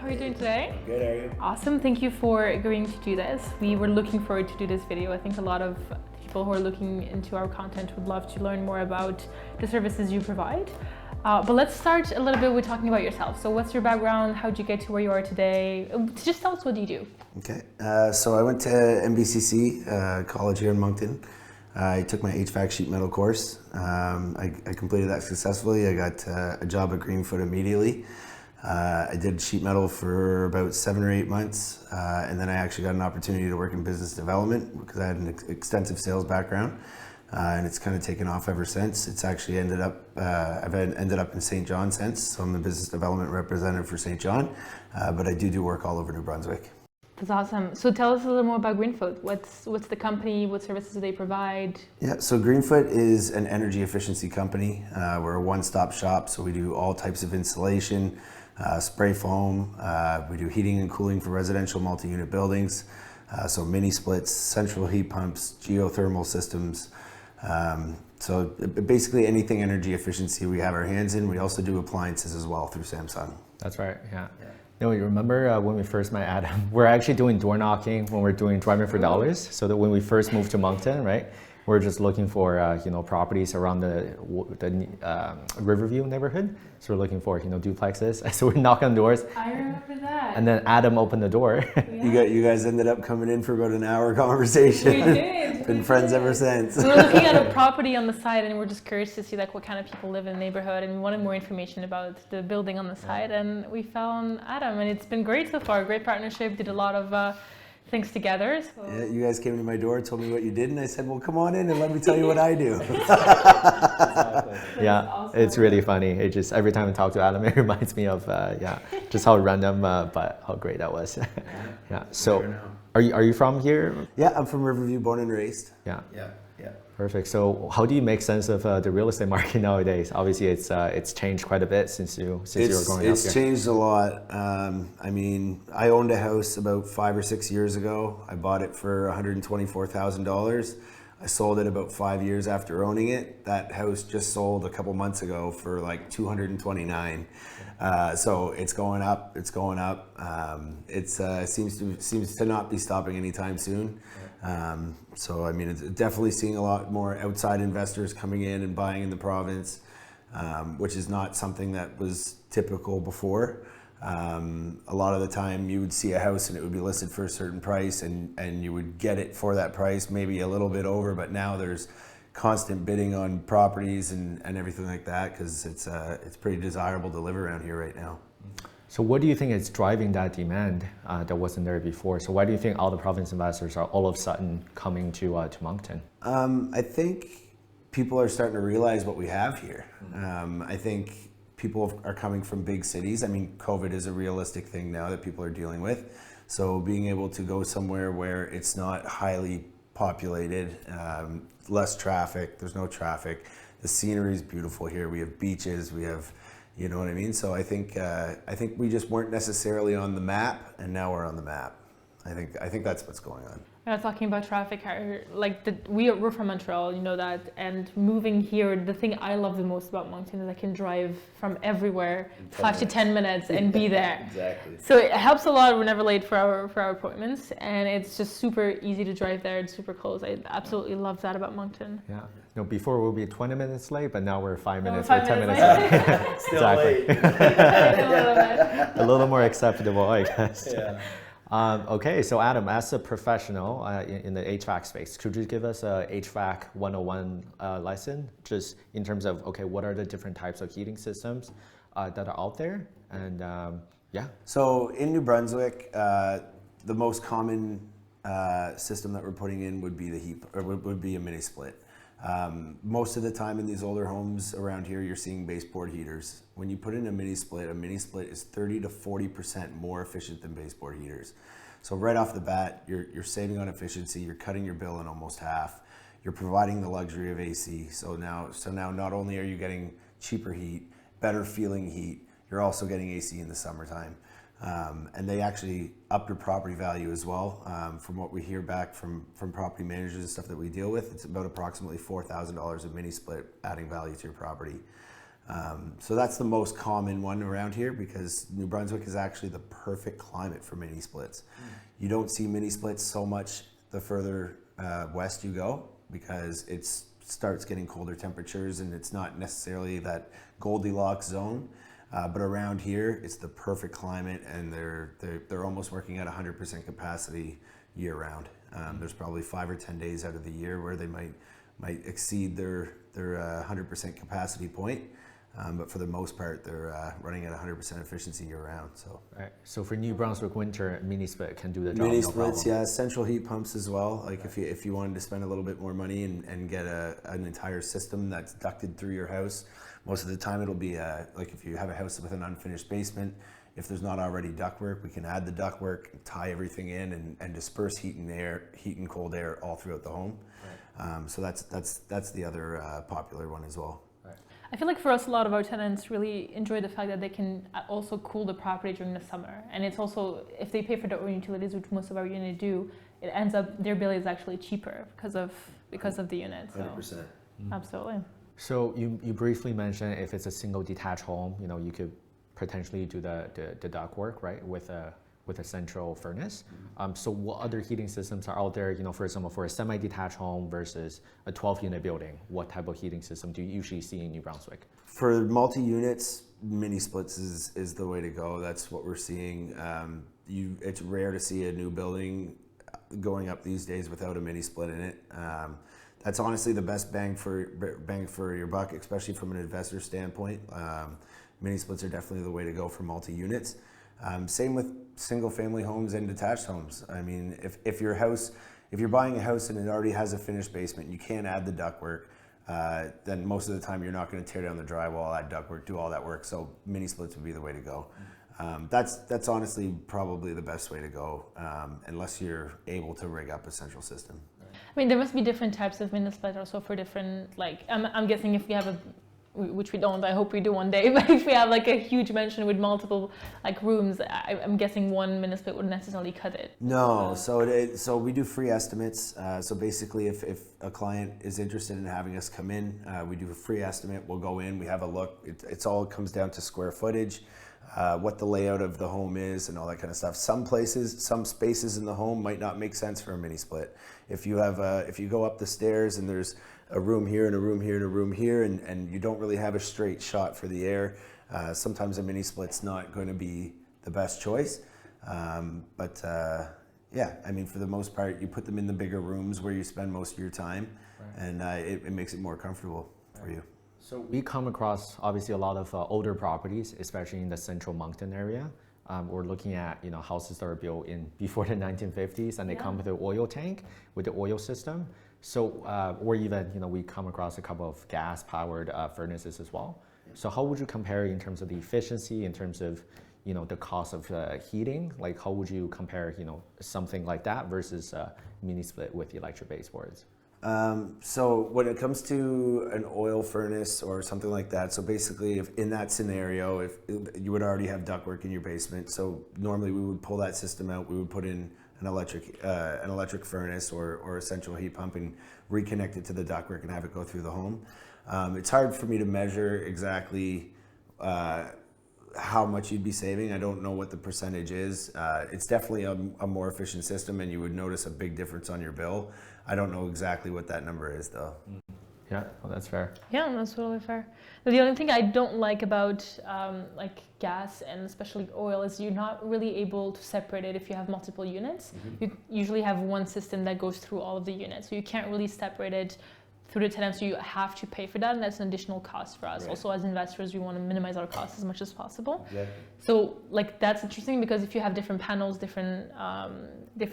How are you doing today? Good, how are you? Awesome, thank you for agreeing to do this. We were looking forward to do this video. I think a lot of people who are looking into our content would love to learn more about the services you provide. But let's start a little bit with talking about yourself. So what's your background? How'd you get to where you are today? Just tell us, what do you do? Okay, so I went to MBCC college here in Moncton. I took my HVAC sheet metal course. I completed that successfully. I got a job at Greenfoot immediately. I did sheet metal for about 7 or 8 months, and then I actually got an opportunity to work in business development because I had an extensive sales background, and it's kind of taken off ever since. It's actually ended up, I've ended up in St. John since, so I'm the business development representative for St. John, but I do work all over New Brunswick. That's awesome. So tell us a little more about Greenfoot. What's the company? What services do they provide? Yeah, so Greenfoot is an energy efficiency company. We're a one-stop shop, so we do all types of insulation, spray foam. We do heating and cooling for residential multi-unit buildings. So mini splits, central heat pumps, geothermal systems. So basically anything energy efficiency we have our hands in. We also do appliances as well through Samsung. That's right, yeah. No, you remember when we first met Adam, we're actually doing door knocking when we're doing driving for dollars. So that when we first moved to Moncton, right, we're just looking for properties around the Riverview neighborhood. So we're looking for duplexes. So we're knocking on doors. I remember that. And then Adam opened the door. Yeah. You guys ended up coming in for about an hour conversation. We did. Been friends ever since. We were looking at a property on the side, and we're just curious to see what kind of people live in the neighborhood, and we wanted more information about the building on the side, and we found Adam, and it's been great so far. Great partnership. Did a lot of things together. So. Yeah, you guys came to my door, told me what you did, and I said, well, come on in and let me tell you what I do. Yeah, awesome. It's really funny. It just, every time I talk to Adam, it reminds me of, just how random, but how great that was. Yeah. So, are you from here? Yeah, I'm from Riverview, born and raised. Yeah. Yeah. Perfect. So, how do you make sense of the real estate market nowadays? Obviously, it's changed quite a bit since you were growing up here. It's changed a lot. I mean, I owned a house about 5 or 6 years ago. I bought it for $124,000. I sold it about 5 years after owning it. That house just sold a couple months ago for like $229,000. So it's going up. It's going up. It seems to not be stopping anytime soon. So I mean, it's definitely seeing a lot more outside investors coming in and buying in the province, which is not something that was typical before. A lot of the time you would see a house and it would be listed for a certain price, and you would get it for that price, maybe a little bit over, but now there's constant bidding on properties and everything like that, because it's pretty desirable to live around here right now. So what do you think is driving that demand that wasn't there before? So why do you think all the province investors are all of a sudden coming to Moncton? I think people are starting to realize what we have here. I think people are coming from big cities. I mean, COVID is a realistic thing now that people are dealing with. So being able to go somewhere where it's not highly populated, less traffic, there's no traffic. The scenery is beautiful here. We have beaches, we have, you know what I mean? So I think we just weren't necessarily on the map, and now we're on the map. I think that's what's going on. Talking about traffic, we're from Montreal, you know that, and moving here, the thing I love the most about Moncton is I can drive from everywhere, 5 to 10 minutes, and be there. Exactly. So it helps a lot. We're never late for our appointments, and it's just super easy to drive there. It's super close. I absolutely love that about Moncton. Yeah. No, before we'll be 20 minutes late, but now we're 5 minutes or 10 minutes late. Still exactly. late. A little more acceptable, I guess. Yeah. Okay, so Adam, as a professional in the HVAC space, could you give us a HVAC 101 lesson, just in terms of, okay, what are the different types of heating systems that are out there? And yeah. So in New Brunswick, the most common system that we're putting in would be would be a mini split. Most of the time in these older homes around here, you're seeing baseboard heaters. When you put in a mini split is 30 to 40% more efficient than baseboard heaters. So right off the bat, you're saving on efficiency, you're cutting your bill in almost half. You're providing the luxury of AC. So now not only are you getting cheaper heat, better feeling heat, you're also getting AC in the summertime. And they actually up your property value as well. From what we hear back from property managers and stuff that we deal with, it's about approximately $4,000 a mini split adding value to your property. So that's the most common one around here because New Brunswick is actually the perfect climate for mini splits. You don't see mini splits so much the further west you go because it starts getting colder temperatures and it's not necessarily that Goldilocks zone. But around here, it's the perfect climate, and they're almost working at 100% capacity year round. There's probably 5 or 10 days out of the year where they might exceed their 100% capacity point. But for the most part, they're running at 100% efficiency year round. So, right. So for New Brunswick winter, mini split can do the job. Mini no splits, problem. yeah, central heat pumps as well. Like if you wanted to spend a little bit more money and get an entire system that's ducted through your house, most of the time it'll be like if you have a house with an unfinished basement. If there's not already ductwork, we can add the ductwork, tie everything in, and disperse heat and cold air all throughout the home. Right. So that's the other popular one as well. I feel like for us, a lot of our tenants really enjoy the fact that they can also cool the property during the summer. And it's also, if they pay for their own utilities, which most of our units do, it ends up, their bill is actually cheaper because of the unit. So 100%. Absolutely. So you briefly mentioned if it's a single detached home, you could potentially do the duct work, right, with a central furnace. So what other heating systems are out there, for example, for a semi-detached home versus a 12-unit building? What type of heating system do you usually see in New Brunswick? For multi-units, mini splits is the way to go. That's what we're seeing. It's rare to see a new building going up these days without a mini split in it. That's honestly the best bang for your buck, especially from an investor standpoint. Mini splits are definitely the way to go for multi-units. Same with single-family homes and detached homes. I mean, if you're buying a house and it already has a finished basement, you can't add the ductwork. Then most of the time you're not going to tear down the drywall, add ductwork, do all that work. So mini splits would be the way to go. That's honestly probably the best way to go, unless you're able to rig up a central system. I mean, there must be different types of mini split also for different, like, I'm guessing if we have which we don't, I hope we do one day, but if we have like a huge mansion with multiple like rooms, I'm guessing one mini split wouldn't necessarily cut it. No, so we do free estimates. So basically if a client is interested in having us come in, we do a free estimate, we'll go in, we have a look. It comes down to square footage, what the layout of the home is and all that kind of stuff. Some spaces in the home might not make sense for a mini split. If you go up the stairs and there's a room here and a room here and a room here and you don't really have a straight shot for the air, sometimes a mini split's not going to be the best choice. Yeah, I mean, for the most part, you put them in the bigger rooms where you spend most of your time, right. And it makes it more comfortable for you. So we come across obviously a lot of older properties, especially in the central Moncton area. We're looking at houses that were built before the 1950s, and they come with an oil tank with the oil system. So or even we come across a couple of gas-powered furnaces as well. So how would you compare in terms of the efficiency, in terms of the cost of heating? Like how would you compare something like that versus mini split with electric baseboards? So when it comes to an oil furnace or something like that, so basically if in that scenario, if you would already have ductwork in your basement, so normally we would pull that system out, we would put in an electric furnace or a central heat pump and reconnect it to the ductwork and have it go through the home. It's hard for me to measure exactly how much you'd be saving. I don't know what the percentage is. It's definitely a more efficient system and you would notice a big difference on your bill. I don't know exactly what that number is though. Yeah, well, that's fair. Yeah, that's totally fair. The only thing I don't like about like gas and especially oil is you're not really able to separate it if you have multiple units. Mm-hmm. You usually have one system that goes through all of the units, so you can't really separate it through the tenants, so you have to pay for that, and that's an additional cost for us. Right. Also, as investors, we want to minimize our costs as much as possible. Exactly. So, like, that's interesting because if you have different panels, different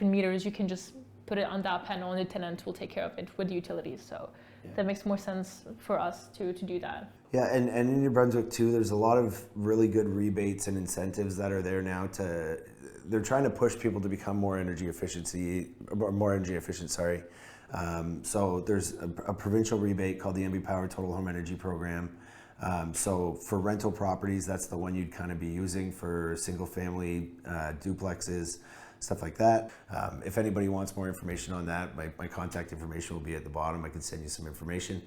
meters, you can just put it on that panel, and the tenant will take care of it with the utilities. So, that makes more sense for us to do that. Yeah, and in New Brunswick too, there's a lot of really good rebates and incentives that are there now they're trying to push people to become more energy efficient. So there's a provincial rebate called the MB Power Total Home Energy Program. So for rental properties, that's the one you'd kind of be using for single family duplexes, stuff like that. If anybody wants more information on that, my contact information will be at the bottom. I can send you some information.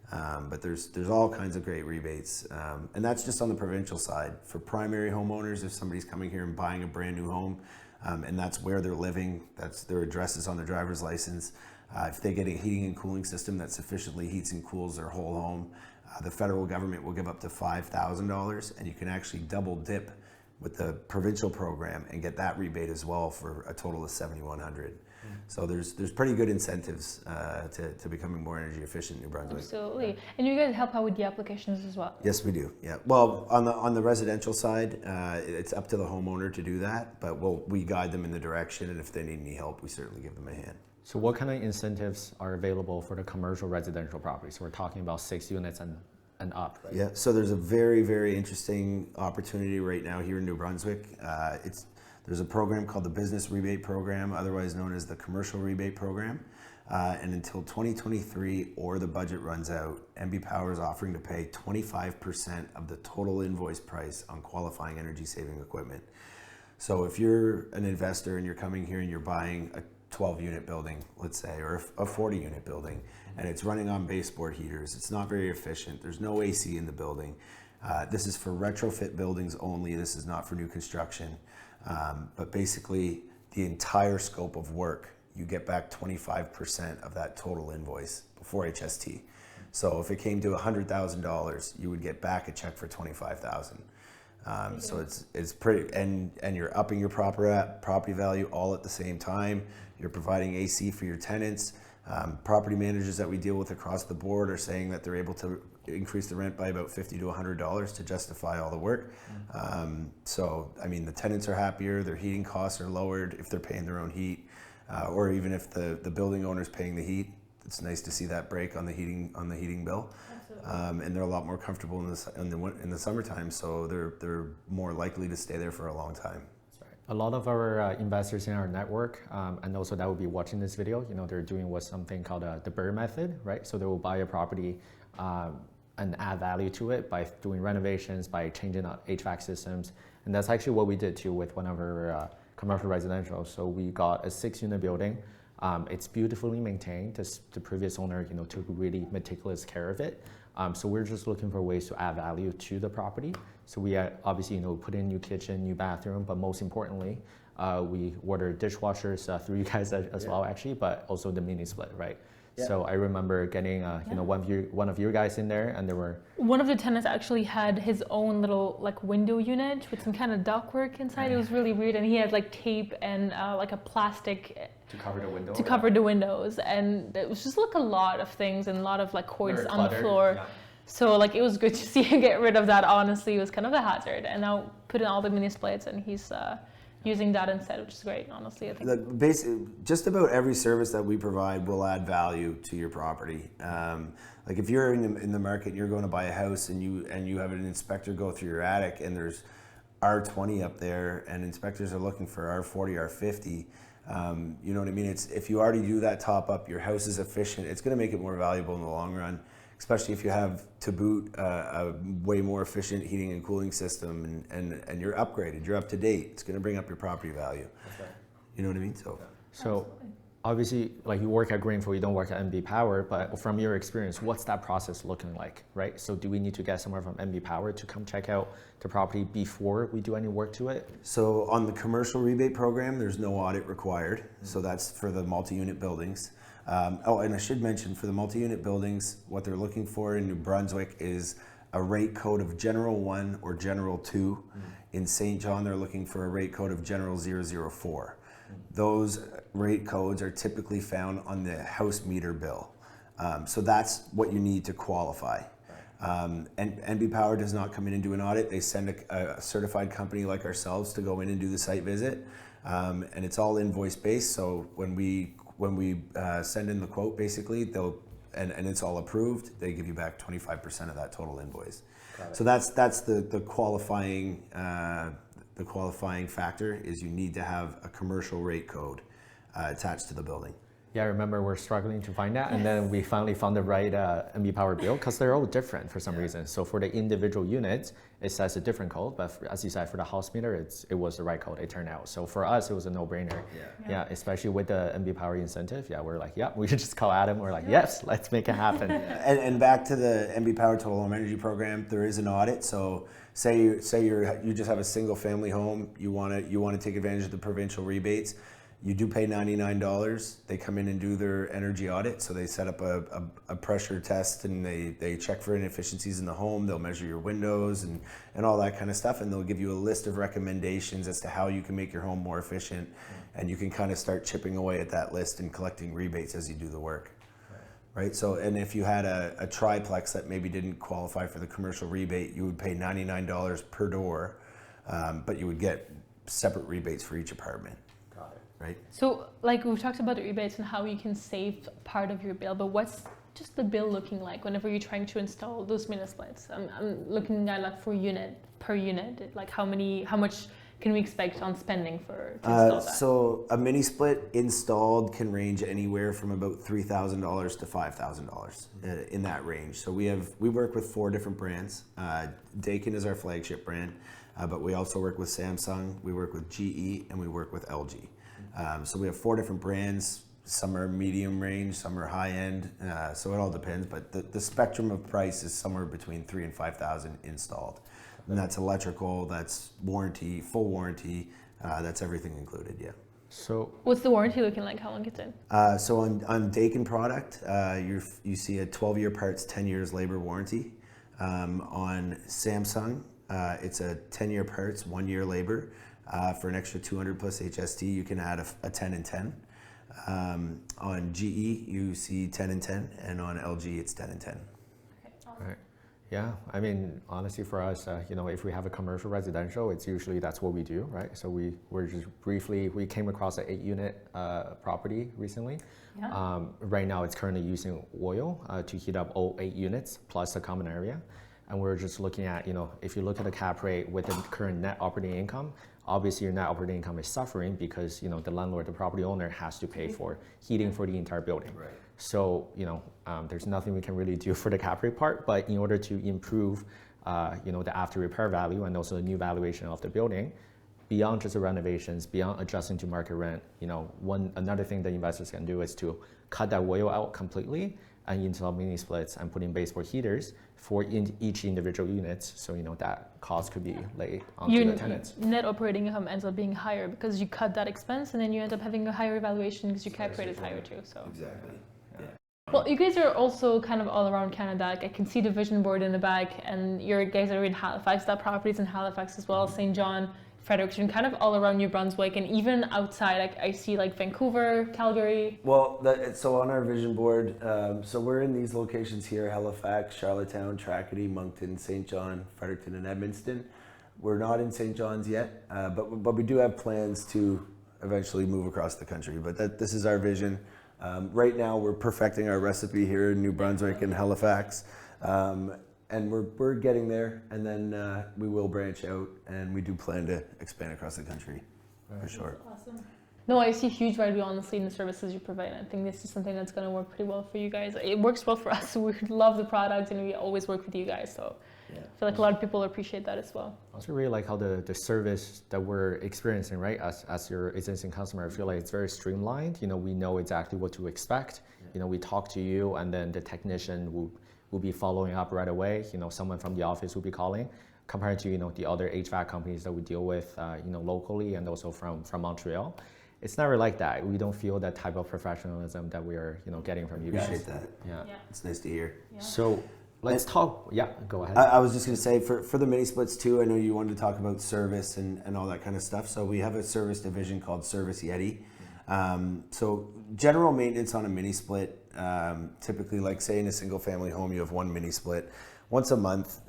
But there's all kinds of great rebates, and that's just on the provincial side. For primary homeowners, if somebody's coming here and buying a brand new home, and that's where they're living, that's their address is on their driver's license. If they get a heating and cooling system that sufficiently heats and cools their whole home, the federal government will give up to $5,000, and you can actually double dip with the provincial program and get that rebate as well for a total of $7,100. So there's pretty good incentives to becoming more energy efficient in New Brunswick. Absolutely. And you guys help out with the applications as well? Yes, we do. Yeah. Well, on the residential side, it's up to the homeowner to do that, but we guide them in the direction, and if they need any help, we certainly give them a hand. So what kind of incentives are available for the commercial residential properties? So we're talking about 6 units and up, right? Yeah, so there's a very, very interesting opportunity right now here in New Brunswick. There's a program called the Business Rebate Program, otherwise known as the Commercial Rebate Program. And until 2023 or the budget runs out, NB Power is offering to pay 25% of the total invoice price on qualifying energy saving equipment. So if you're an investor and you're coming here and you're buying a 12-unit building, let's say, or a 40-unit building, and it's running on baseboard heaters, it's not very efficient, there's no AC in the building. This is for retrofit buildings only, this is not for new construction. But basically, the entire scope of work, you get back 25% of that total invoice before HST. So if it came to $100,000, you would get back a check for $25,000. So it's pretty, and you're upping your property value all at the same time. You're providing AC for your tenants. Property managers that we deal with across the board are saying that they're able to increase the rent by about $50 to $100 to justify all the work. So, I mean, the tenants are happier, their heating costs are lowered if they're paying their own heat, or even if the building owner's paying the heat. It's nice to see that break on the heating bill. And they're a lot more comfortable in the summertime, so they're more likely to stay there for a long time. A lot of our investors in our network, and also that will be watching this video, they're doing something called the BRRRR method, right? So they will buy a property and add value to it by doing renovations, by changing out HVAC systems. And that's actually what we did too with one of our commercial residential. So we got a 6-unit building. It's beautifully maintained. The previous owner, took really meticulous care of it. So we're just looking for ways to add value to the property. So we obviously, put in new kitchen, new bathroom, but most importantly, we ordered dishwashers through you guys as well, actually, but also the mini split, right? Yeah. So I remember getting, one of your guys in there, and there were... One of the tenants actually had his own little window unit with some kind of ductwork inside. It was really weird, and he had tape and a plastic to cover the window. To cover the windows, and it was just a lot of things and a lot of cords on the floor. Yeah. So it was good to see him get rid of that. Honestly, it was kind of a hazard, and now put in all the mini splits, and he's using that instead, which is great. Honestly, I think just about every service that we provide will add value to your property. If you're in the market and you're going to buy a house and you have an inspector go through your attic and there's R20 up there and inspectors are looking for R40, R50. You know what I mean? If you already do that top up, your house is efficient, it's going to make it more valuable in the long run, especially if you have to boot a way more efficient heating and cooling system and you're upgraded, you're up to date. It's going to bring up your property value. Okay. You know what I mean? So obviously, you work at Greenfoot, you don't work at NB Power, but from your experience, what's that process looking like, right? So do we need to get someone from NB Power to come check out the property before we do any work to it? So on the commercial rebate program, there's no audit required. So that's for the multi-unit buildings. And I should mention, for the multi-unit buildings, what they're looking for in New Brunswick is a rate code of General 1 or General 2. In St. John, they're looking for a rate code of General 004. Those rate codes are typically found on the house meter bill. So that's what you need to qualify. And NB Power does not come in and do an audit. They send a certified company like ourselves to go in and do the site visit. And it's all invoice based. So when we send in the quote, basically, and it's all approved, they give you back 25% of that total invoice. So that's the qualifying factor is you need to have a commercial rate code attached to the building. Yeah, I remember we're struggling to find that, and then we finally found the right MB Power build because they're all different for some reason. So for the individual units, it says a different code, but as you said, for the house meter, it was the right code, it turned out. So for us, it was a no-brainer. Yeah, especially with the MB Power incentive. Yeah, we're like, yeah, we should just call Adam. We're like, yes, let's make it happen. And back to the MB Power Total Home Energy Program, there is an audit. So say you just have a single family home, you want to take advantage of the provincial rebates. You do pay $99. They come in and do their energy audit. So they set up a pressure test and they check for inefficiencies in the home. They'll measure your windows and all that kind of stuff. And they'll give you a list of recommendations as to how you can make your home more efficient. And you can kind of start chipping away at that list and collecting rebates as you do the work. Right? So, and if you had a triplex that maybe didn't qualify for the commercial rebate, you would pay $99 per door, but you would get separate rebates for each apartment. Right. So like we've talked about the rebates and how you can save part of your bill, but what's just the bill looking like whenever you're trying to install those mini splits? I'm looking at like per unit, like how much can we expect on spending to install that? So a mini split installed can range anywhere from about $3,000 to $5,000 in that range. So we work with 4 different brands. Daikin is our flagship brand, but we also work with Samsung, we work with GE, and we work with LG. So we have 4 different brands. Some are medium range, some are high end. So it all depends, but the spectrum of price is somewhere between $3,000 and $5,000 installed. And that's electrical, that's warranty, full warranty, that's everything included, yeah. So what's the warranty looking like? How long it's in? So on Daikin product, you see a 12-year parts, 10 years labor warranty. On Samsung, it's a 10-year parts, 1-year labor. For an extra 200 plus HST, you can add a 10 and 10. On GE, you see 10 and 10, and on LG, it's 10 and 10. Okay, awesome. Right. Yeah, I mean, honestly, for us, if we have a commercial residential, it's usually that's what we do, right? So we came across an 8-unit property recently. Yeah. Right now, it's currently using oil to heat up all 8 units plus the common area. And we're just looking at, if you look at the cap rate with the current net operating income, obviously your net operating income is suffering because, the landlord, the property owner has to pay for heating for the entire building. Right. So, there's nothing we can really do for the cap rate part, but in order to improve, the after repair value and also the new valuation of the building, beyond just the renovations, beyond adjusting to market rent, another thing that investors can do is to cut that oil out completely and install mini splits and put in baseboard heaters for each individual units. So that cost could be laid onto the tenants. Net operating income ends up being higher because you cut that expense and then you end up having a higher valuation because your cap rate is higher too. So exactly. Yeah. Well, you guys are also kind of all around Canada. Like I can see the vision board in the back, and your guys are in Halifax. That properties in Halifax as well, St. John, Fredericton, kind of all around New Brunswick, and even outside. Like I see like Vancouver, Calgary. Well, so on our vision board, so we're in these locations here: Halifax, Charlottetown, Tracadie, Moncton, St. John, Fredericton, and Edmundston. We're not in St. John's yet, but we do have plans to eventually move across the country. But this is our vision. Right now, we're perfecting our recipe here in New Brunswick and Halifax. And we're getting there, and then we will branch out, and we do plan to expand across the country, for sure. Awesome. No, I see huge value, honestly, in the services you provide. I think this is something that's going to work pretty well for you guys. It works well for us. We love the product, and we always work with you guys. So yeah. I feel like a lot of people appreciate that as well. I also really like how the service that we're experiencing, right, as your existing customer, I feel like it's very streamlined. We know exactly what to expect. Yeah. We talk to you, and then the technician will be following up right away. Someone from the office will be calling, compared to the other HVAC companies that we deal with, locally and also from Montreal. It's never like that. We don't feel that type of professionalism that we are, getting from you guys. Appreciate that. Yeah. It's nice to hear. Yeah. So let's talk. Yeah, go ahead. I was just going to say for the mini splits too. I know you wanted to talk about service and all that kind of stuff. So we have a service division called Service Yeti. So general maintenance on a mini split. Typically, like say in a single family home, you have 1 mini split. Once a month,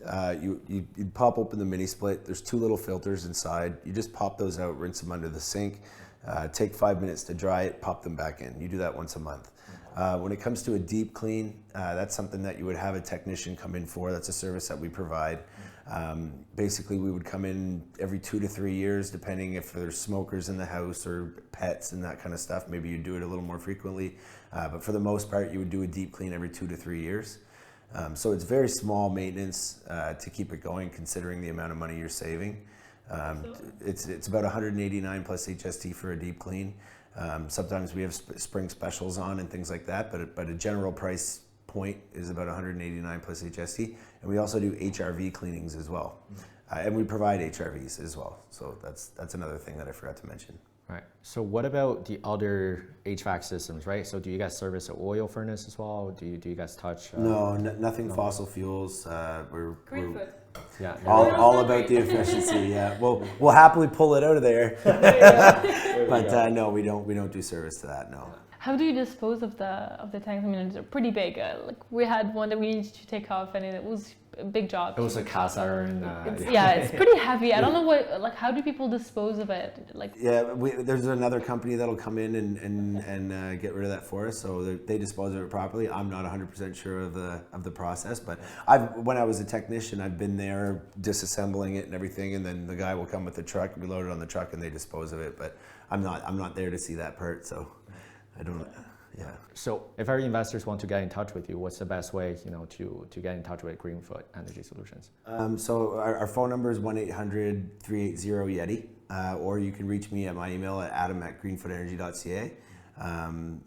you pop open the mini split. There's 2 little filters inside. You just pop those out, rinse them under the sink, take 5 minutes to dry it, pop them back in. You do that once a month. When it comes to a deep clean, that's something that you would have a technician come in for. That's a service that we provide. Basically, we would come in every 2 to 3 years, depending if there's smokers in the house or pets and that kind of stuff. Maybe you do it a little more frequently, but for the most part, you would do a deep clean every 2 to 3 years. So it's very small maintenance to keep it going, considering the amount of money you're saving. It's about 189 plus HST for a deep clean. Sometimes we have spring specials on and things like that, but a general price point is about 189 plus HST, and we also do HRV cleanings as well, and we provide HRVs as well. So that's another thing that I forgot to mention. Right. So what about the other HVAC systems, right? So do you guys service an oil furnace as well? Do you guys touch? No, nothing fossil fuels. We're Greenfoot. Yeah. all about the efficiency. Yeah, we'll happily pull it out of there, but no, we don't do service to that. No. How do you dispose of the tanks? I mean, they're pretty big. Like we had one that we needed to take off, and it was a big job. It was a cast iron. It's pretty heavy. I don't know how do people dispose of it? Like there's another company that'll come in and get rid of that for us, so they dispose of it properly. I'm not 100% sure of the process, but when I was a technician, I've been there disassembling it and everything, and then the guy will come with the truck, we load it on the truck, and they dispose of it. But I'm not there to see that part, so. I don't. Yeah. So if our investors want to get in touch with you, what's the best way, to get in touch with Greenfoot Energy Solutions? So our phone number is 1-800-380-YETI, or you can reach me at my email at adam@greenfootenergy.ca.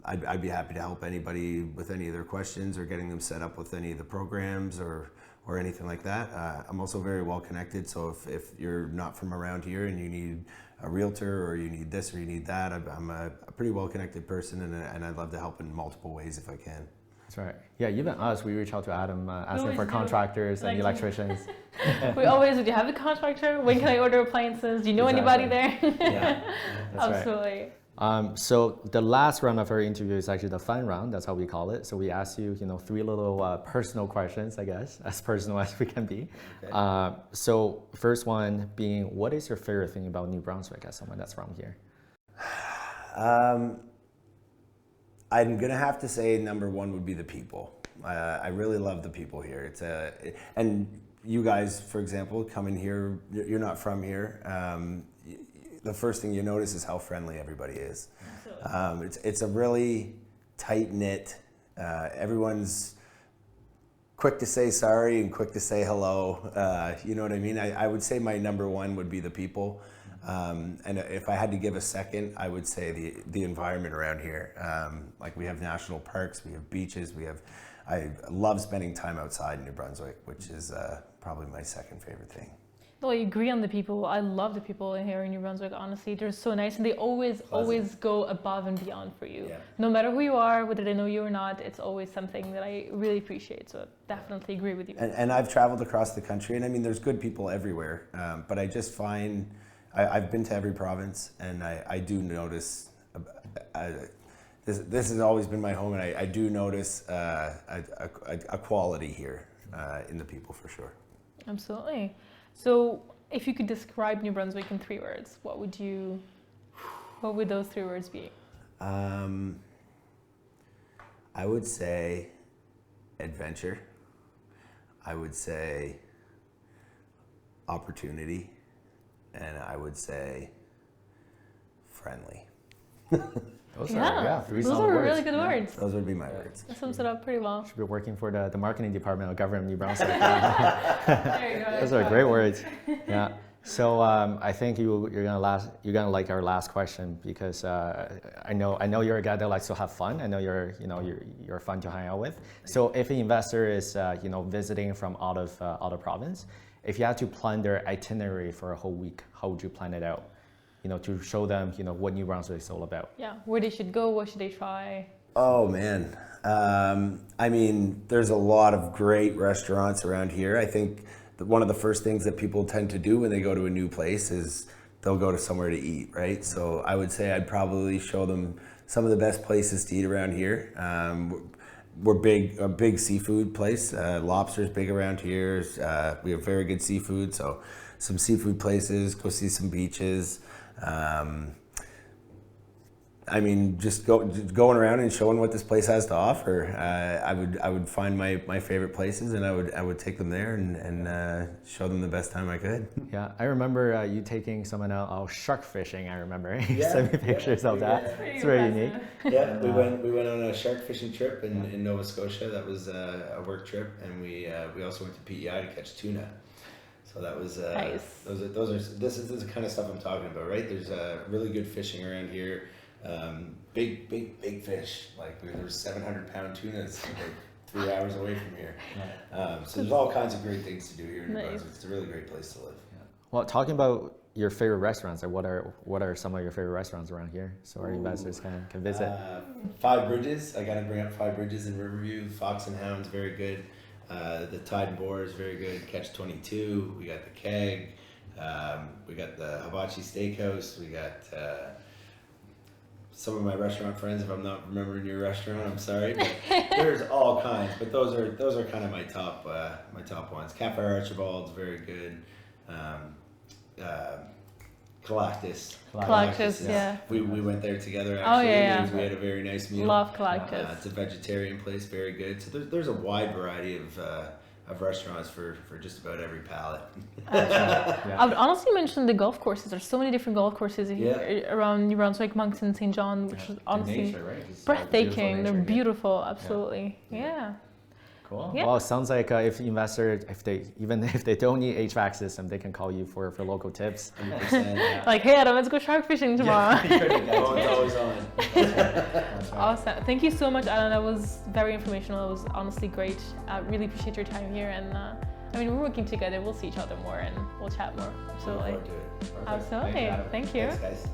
I'd be happy to help anybody with any of their questions or getting them set up with any of the programs or anything like that. I'm also very well connected, so if you're not from around here and you need a realtor or you need this or you need that, I'm a pretty well connected person, and I'd love to help in multiple ways if I can. That's right. Yeah, even us, we reach out to Adam asking for contractors and electricians. We always, do you have a contractor? When can I order appliances? Do you know anybody there? Yeah, that's absolutely. Right. So the last round of our interview is actually the fun round. That's how we call it. So we ask you, 3 little personal questions, I guess, as personal as we can be. Okay. So first one being, what is your favorite thing about New Brunswick as someone that's from here? I'm gonna have to say number one would be the people. I really love the people here. And you guys, for example, come in here. You're not from here. The first thing you notice is how friendly everybody is. It's a really tight knit. Everyone's quick to say sorry and quick to say hello. You know what I mean? I would say my number one would be the people. And if I had to give a second, I would say the environment around here. Like we have national parks, we have beaches, I love spending time outside in New Brunswick, which is probably my second favorite thing. Well, I agree on the people. I love the people here in New Brunswick, honestly. They're so nice, and they always go above and beyond for you. Yeah. No matter who you are, whether they know you or not, it's always something that I really appreciate. So I definitely agree with you. And I've traveled across the country, and I mean, there's good people everywhere. But I just find, I've been to every province, and I do notice, this has always been my home, and I do notice a quality here in the people for sure. Absolutely. So if you could describe New Brunswick in 3 words, what would those 3 words be? I would say adventure. I would say opportunity. And I would say friendly. Those are really good words. Those would be my words. That sums it up pretty well. Should be working for the marketing department of Government of New Brunswick. There you go. Those are great words. Yeah. So I think you're gonna like our last question, because I know you're a guy that likes to have fun. I know you're fun to hang out with. So if an investor is visiting from out of province, if you had to plan their itinerary for a whole week, how would you plan it out? To show them, what New Brunswick is all about. Yeah, where they should go, what should they try? Oh man, I mean, there's a lot of great restaurants around here. I think one of the first things that people tend to do when they go to a new place is they'll go to somewhere to eat, right? So I would say I'd probably show them some of the best places to eat around here. We're a big seafood place. Lobster's big around here. We have very good seafood, so some seafood places, go see some beaches. I mean, just going around and showing what this place has to offer. I would find my favorite places, and I would take them there and show them the best time I could. Yeah, I remember you taking someone out shark fishing. I remember you Yeah, sent me pictures of that. It's very unique. Yeah, we went on a shark fishing trip in Nova Scotia. That was a work trip, and we also went to PEI to catch tuna. So that was nice. This is the kind of stuff I'm talking about, right? There's really good fishing around here. Big fish. Like there's 700-pound tunas like 3 hours away from here. So there's all kinds of great things to do here in New Brunswick. It's a really great place to live. Yeah. Well, talking about your favorite restaurants, like what are some of your favorite restaurants around here, so our investors can visit? Five Bridges. I got to bring up Five Bridges in Riverview. Fox and Hound's very good. The Tide and Boar is very good. Catch 22. We got the Keg. We got the Hibachi Steakhouse. We got some of my restaurant friends. If I'm not remembering your restaurant, I'm sorry. But there's all kinds. But those are kind of my top ones. Cafe Archibald's very good. Galactus, yeah. We went there together actually. Oh yeah. We had a very nice meal. Love Galactus. It's a vegetarian place, very good. So there's a wide variety of restaurants for just about every palate. I would honestly mention the golf courses. There's so many different golf courses here around New Brunswick, Moncton, St. John, which is honestly nature, right? breathtaking. They're beautiful, absolutely. Yeah. Cool. Yeah. Well, it sounds like if investors, even if they don't need HVAC system, they can call you for local tips. 100%. Like, hey Adam, let's go shark fishing tomorrow. It's always on. Awesome. Thank you so much, Adam. That was very informational. It was honestly great. I really appreciate your time here. And I mean, we're working together. We'll see each other more and we'll chat more. Absolutely. Look forward to it. Absolutely. Thank you. Thanks, guys.